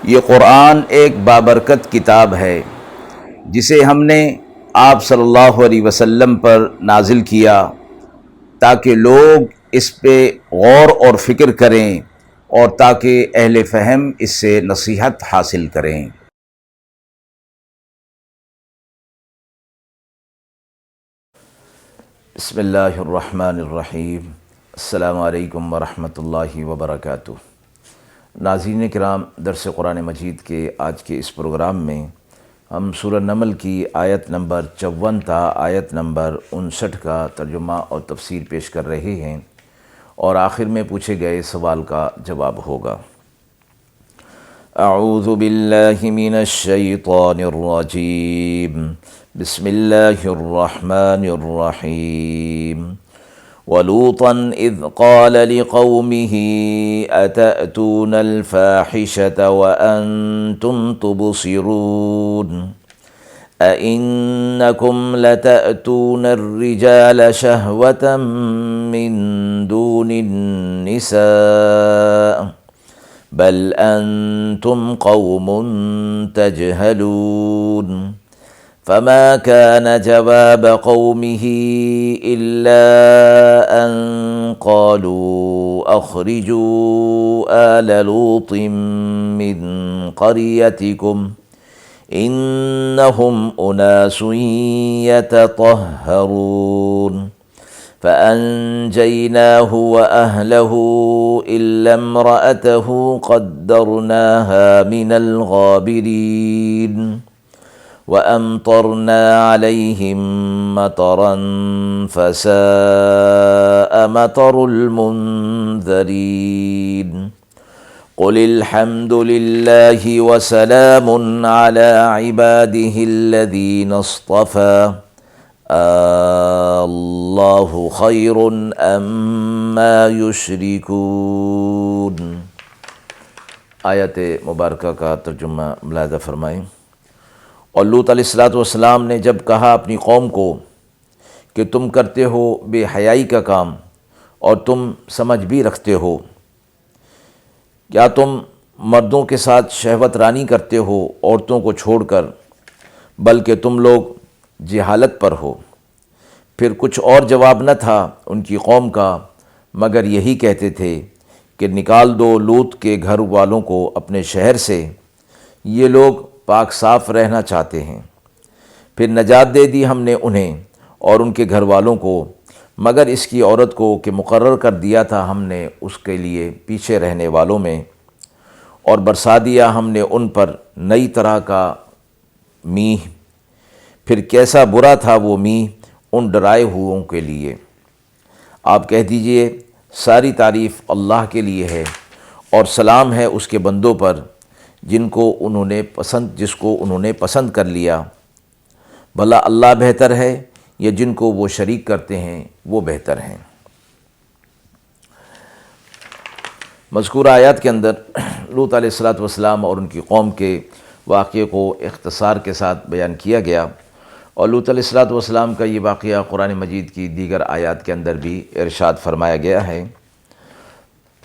یہ قرآن ایک بابرکت کتاب ہے جسے ہم نے آپ صلی اللہ علیہ وسلم پر نازل کیا تاکہ لوگ اس پہ غور اور فکر کریں اور تاکہ اہل فہم اس سے نصیحت حاصل کریں۔ بسم اللہ الرحمن الرحیم۔ السلام علیکم ورحمۃ اللہ وبرکاتہ۔ ناظرین کرام، درس قرآن مجید کے آج کے اس پروگرام میں ہم سورہ نمل کی آیت نمبر 54 تا آیت نمبر 59 کا ترجمہ اور تفسیر پیش کر رہے ہیں، اور آخر میں پوچھے گئے سوال کا جواب ہوگا۔ اعوذ باللہ من الشیطان الرجیم، بسم اللہ الرحمن الرحیم۔ وَلُوطًا إِذْ قَالَ لِقَوْمِهِ أَتَأْتُونَ الْفَاحِشَةَ وَأَنْتُمْ تُبْصِرُونَ أَإِنَّكُمْ لَتَأْتُونَ الرِّجَالَ شَهْوَةً مِّن دُونِ النِّسَاءِ بَلْ أَنْتُمْ قَوْمٌ تَجْهَلُونَ فما كان جواب قومه إلا أن قالوا أخرجوا آل لوط من قريتكم إنهم أناس يتطهرون فأنجيناه وأهله إلا امرأته قدرناها من الغابرين وَأَمْطَرْنَا عَلَيْهِمْ مَطَرًا فَسَاءَ مَطَرُ الْمُنذَرِينَ قُلِ الْحَمْدُ لِلَّهِ وَسَلَامٌ عَلَى عِبَادِهِ الَّذِينَ اصْطَفَى اللَّهُ خَيْرٌ أَمَّا يُشْرِكُونَ۔ آیت مبارکہ کا ترجمہ ملاحظہ فرمائیں۔ اور لوط علیہ السلام نے جب کہا اپنی قوم کو کہ تم کرتے ہو بے حیائی کا کام اور تم سمجھ بھی رکھتے ہو، کیا تم مردوں کے ساتھ شہوت رانی کرتے ہو عورتوں کو چھوڑ کر، بلکہ تم لوگ جہالت پر ہو۔ پھر کچھ اور جواب نہ تھا ان کی قوم کا مگر یہی کہتے تھے کہ نکال دو لوط کے گھر والوں کو اپنے شہر سے، یہ لوگ پاک صاف رہنا چاہتے ہیں۔ پھر نجات دے دی ہم نے انہیں اور ان کے گھر والوں کو، مگر اس کی عورت کو کہ مقرر کر دیا تھا ہم نے اس کے لیے پیچھے رہنے والوں میں، اور برسا دیا ہم نے ان پر نئی طرح کا میہ۔ پھر کیسا برا تھا وہ میہ ان ڈرائے ہوئوں کے لیے۔ آپ کہہ دیجئے ساری تعریف اللہ کے لیے ہے، اور سلام ہے اس کے بندوں پر جس کو انہوں نے پسند کر لیا۔ بھلا اللہ بہتر ہے یا جن کو وہ شریک کرتے ہیں وہ بہتر ہیں۔ مذکورہ آیات کے اندر لوط علیہ السلام اور ان کی قوم کے واقعے کو اختصار کے ساتھ بیان کیا گیا، اور لوط علیہ السلام کا یہ واقعہ قرآن مجید کی دیگر آیات کے اندر بھی ارشاد فرمایا گیا ہے۔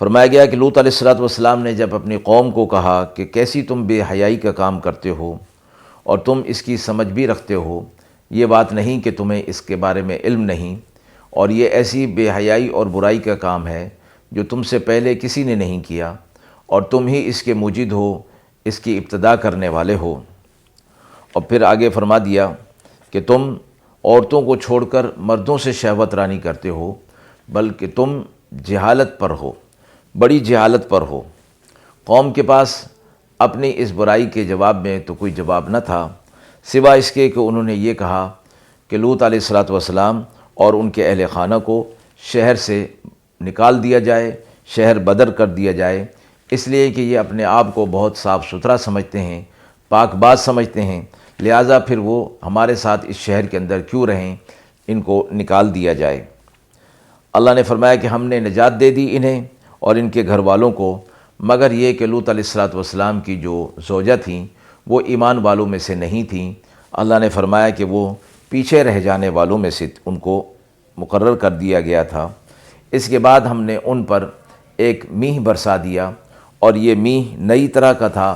فرمایا گیا کہ لوط علیہ السلام نے جب اپنی قوم کو کہا کہ کیسی تم بے حیائی کا کام کرتے ہو اور تم اس کی سمجھ بھی رکھتے ہو، یہ بات نہیں کہ تمہیں اس کے بارے میں علم نہیں، اور یہ ایسی بے حیائی اور برائی کا کام ہے جو تم سے پہلے کسی نے نہیں کیا، اور تم ہی اس کے موجد ہو، اس کی ابتدا کرنے والے ہو۔ اور پھر آگے فرما دیا کہ تم عورتوں کو چھوڑ کر مردوں سے شہوت رانی کرتے ہو، بلکہ تم جہالت پر ہو، بڑی جہالت پر ہو۔ قوم کے پاس اپنی اس برائی کے جواب میں تو کوئی جواب نہ تھا سوائے اس کے کہ انہوں نے یہ کہا کہ لوط علیہ السلام اور ان کے اہل خانہ کو شہر سے نکال دیا جائے، شہر بدر کر دیا جائے، اس لیے کہ یہ اپنے آپ کو بہت صاف ستھرا سمجھتے ہیں، پاک باز سمجھتے ہیں، لہٰذا پھر وہ ہمارے ساتھ اس شہر کے اندر کیوں رہیں، ان کو نکال دیا جائے۔ اللہ نے فرمایا کہ ہم نے نجات دے دی انہیں اور ان کے گھر والوں کو، مگر یہ کہ لوط علیہ السلام کی جو زوجہ تھیں وہ ایمان والوں میں سے نہیں تھیں۔ اللہ نے فرمایا کہ وہ پیچھے رہ جانے والوں میں سے ان کو مقرر کر دیا گیا تھا۔ اس کے بعد ہم نے ان پر ایک میہ برسا دیا، اور یہ میہ نئی طرح کا تھا،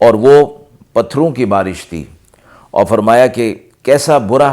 اور وہ پتھروں کی بارش تھی۔ اور فرمایا کہ کیسا برا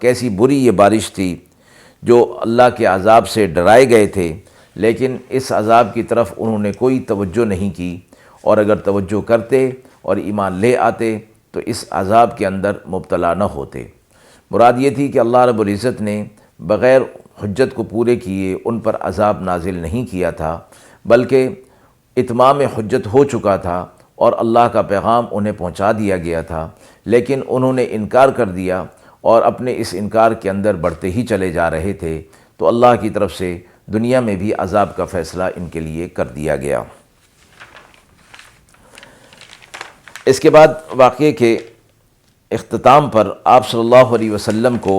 کیسی بری یہ بارش تھی، جو اللہ کے عذاب سے ڈرائے گئے تھے، لیکن اس عذاب کی طرف انہوں نے کوئی توجہ نہیں کی، اور اگر توجہ کرتے اور ایمان لے آتے تو اس عذاب کے اندر مبتلا نہ ہوتے۔ مراد یہ تھی کہ اللہ رب العزت نے بغیر حجت کو پورے کیے ان پر عذاب نازل نہیں کیا تھا، بلکہ اتمام حجت ہو چکا تھا اور اللہ کا پیغام انہیں پہنچا دیا گیا تھا، لیکن انہوں نے انکار کر دیا اور اپنے اس انکار کے اندر بڑھتے ہی چلے جا رہے تھے، تو اللہ کی طرف سے دنیا میں بھی عذاب کا فیصلہ ان کے لیے کر دیا گیا۔ اس کے بعد واقعے کے اختتام پر آپ صلی اللہ علیہ وسلم کو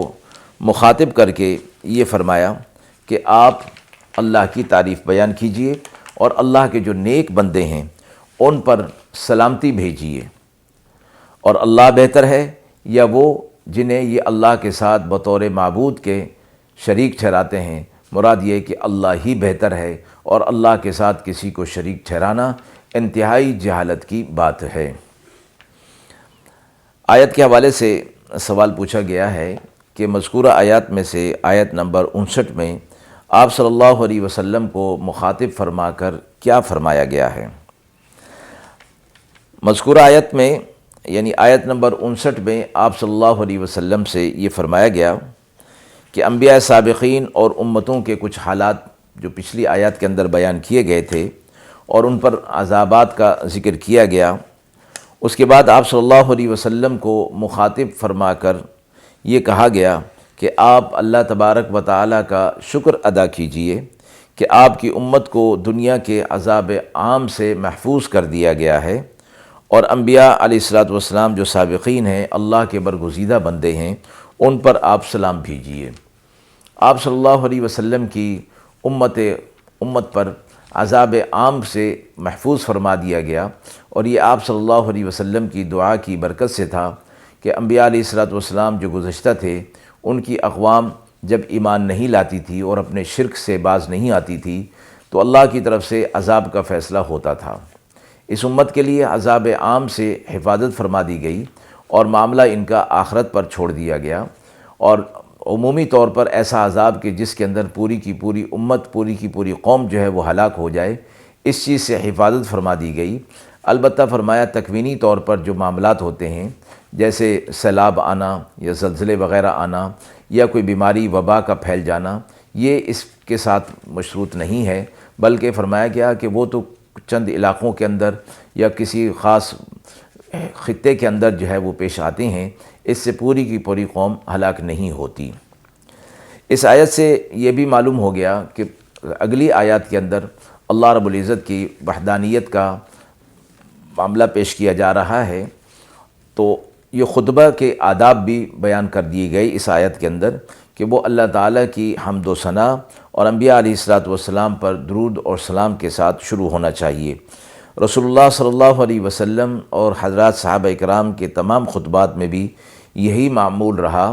مخاطب کر کے یہ فرمایا کہ آپ اللہ کی تعریف بیان کیجئے اور اللہ کے جو نیک بندے ہیں ان پر سلامتی بھیجیے، اور اللہ بہتر ہے یا وہ جنہیں یہ اللہ کے ساتھ بطور معبود کے شریک ٹھہراتے ہیں؟ مراد یہ کہ اللہ ہی بہتر ہے، اور اللہ کے ساتھ کسی کو شریک ٹھہرانا انتہائی جہالت کی بات ہے۔ آیت کے حوالے سے سوال پوچھا گیا ہے کہ مذکورہ آیات میں سے آیت نمبر 59 میں آپ صلی اللہ علیہ وسلم کو مخاطب فرما کر کیا فرمایا گیا ہے؟ مذکورہ آیت میں یعنی آیت نمبر 59 میں آپ صلی اللہ علیہ وسلم سے یہ فرمایا گیا کہ انبیاء سابقین اور امتوں کے کچھ حالات جو پچھلی آیات کے اندر بیان کیے گئے تھے اور ان پر عذابات کا ذکر کیا گیا، اس کے بعد آپ صلی اللہ علیہ وسلم کو مخاطب فرما کر یہ کہا گیا کہ آپ اللہ تبارک و تعالیٰ کا شکر ادا کیجئے کہ آپ کی امت کو دنیا کے عذاب عام سے محفوظ کر دیا گیا ہے، اور انبیاء علیہ السلام جو سابقین ہیں، اللہ کے برگزیدہ بندے ہیں، ان پر آپ سلام بھیجئے۔ آپ صلی اللہ علیہ وسلم کی امت پر عذاب عام سے محفوظ فرما دیا گیا، اور یہ آپ صلی اللہ علیہ وسلم کی دعا کی برکت سے تھا کہ انبیاء علیہ السلام جو گزشتہ تھے ان کی اقوام جب ایمان نہیں لاتی تھی اور اپنے شرک سے باز نہیں آتی تھی تو اللہ کی طرف سے عذاب کا فیصلہ ہوتا تھا۔ اس امت کے لیے عذاب عام سے حفاظت فرما دی گئی اور معاملہ ان کا آخرت پر چھوڑ دیا گیا، اور عمومی طور پر ایسا عذاب کہ جس کے اندر پوری کی پوری امت، پوری کی پوری قوم جو ہے وہ ہلاک ہو جائے، اس چیز سے حفاظت فرما دی گئی۔ البتہ فرمایا تکوینی طور پر جو معاملات ہوتے ہیں جیسے سیلاب آنا یا زلزلے وغیرہ آنا یا کوئی بیماری وبا کا پھیل جانا، یہ اس کے ساتھ مشروط نہیں ہے، بلکہ فرمایا گیا کہ وہ تو چند علاقوں کے اندر یا کسی خاص خطے کے اندر جو ہے وہ پیش آتے ہیں، اس سے پوری کی پوری قوم ہلاک نہیں ہوتی۔ اس آیت سے یہ بھی معلوم ہو گیا کہ اگلی آیات کے اندر اللہ رب العزت کی وحدانیت کا معاملہ پیش کیا جا رہا ہے، تو یہ خطبہ کے آداب بھی بیان کر دیے گئے اس آیت کے اندر کہ وہ اللہ تعالیٰ کی حمد و ثنا اور انبیاء علیہ السلام پر درود اور سلام کے ساتھ شروع ہونا چاہیے۔ رسول اللہ صلی اللہ علیہ وسلم اور حضرات صحابہ اکرام کے تمام خطبات میں بھی یہی معمول رہا،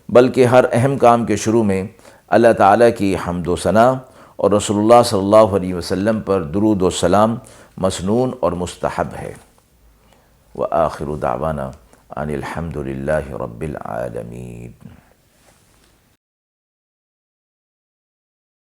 بلکہ ہر اہم کام کے شروع میں اللہ تعالیٰ کی حمد و ثنا اور رسول اللہ صلی اللہ علیہ وسلم پر درود و سلام مسنون اور مستحب ہے۔ وآخر دعوانا ان الحمد للہ رب العالمین۔